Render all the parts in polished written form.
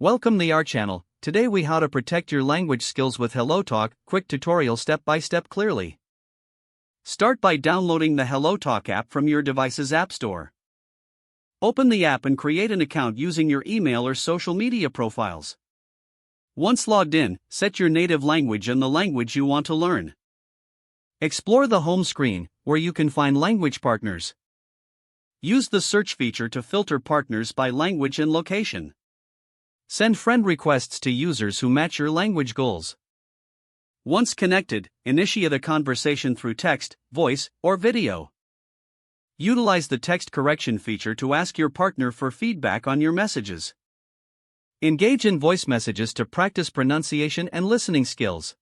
Welcome to our channel. Today we how to protect your language skills with HelloTalk, quick tutorial step by step clearly. Start by downloading the HelloTalk app from your device's app store. Open the app and create an account using your email or social media profiles. Once logged in, set your native language and the language you want to learn. Explore the home screen, where you can find language partners. Use the search feature to filter partners by language and location. Send friend requests to users who match your language goals. Once connected, initiate a conversation through text, voice, or video. Utilize the text correction feature to ask your partner for feedback on your messages. Engage in voice messages to practice pronunciation and listening skills.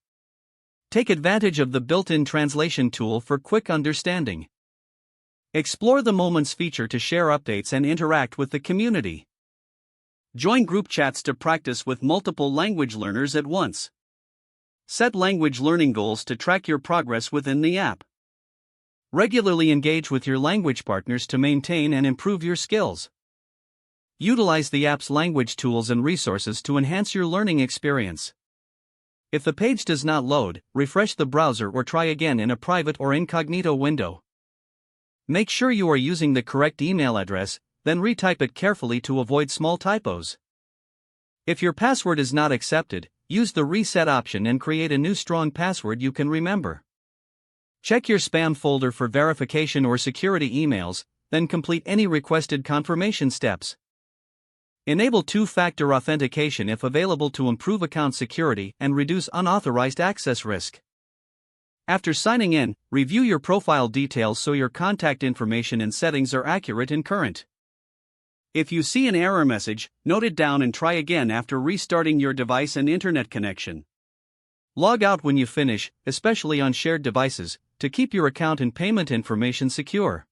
Take advantage of the built-in translation tool for quick understanding. Explore the Moments feature to share updates and interact with the community. Join group chats to practice with multiple language learners at once. Set language learning goals to track your progress within the app. Regularly engage with your language partners to maintain and improve your skills. Utilize the app's language tools and resources to enhance your learning experience. If the page does not load, refresh the browser or try again in a private or incognito window. Make sure you are using the correct email address, then retype it carefully to avoid small typos. If your password is not accepted, use the reset option and create a new strong password you can remember. Check your spam folder for verification or security emails, then complete any requested confirmation steps. Enable two-factor authentication if available to improve account security and reduce unauthorized access risk. After signing in, review your profile details so your contact information and settings are accurate and current. If you see an error message, note it down and try again after restarting your device and internet connection. Log out when you finish, especially on shared devices, to keep your account and payment information secure.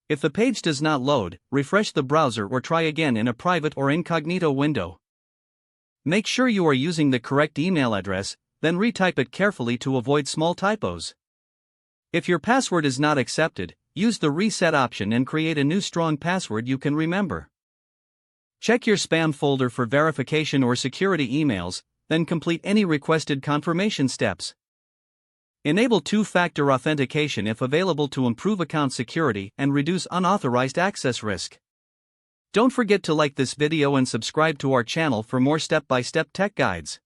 If the page does not load, refresh the browser or try again in a private or incognito window. Make sure you are using the correct email address, then retype it carefully to avoid small typos. If your password is not accepted, use the reset option and create a new strong password you can remember. Check your spam folder for verification or security emails, then complete any requested confirmation steps. Enable two-factor authentication if available to improve account security and reduce unauthorized access risk. Don't forget to like this video and subscribe to our channel for more step-by-step tech guides.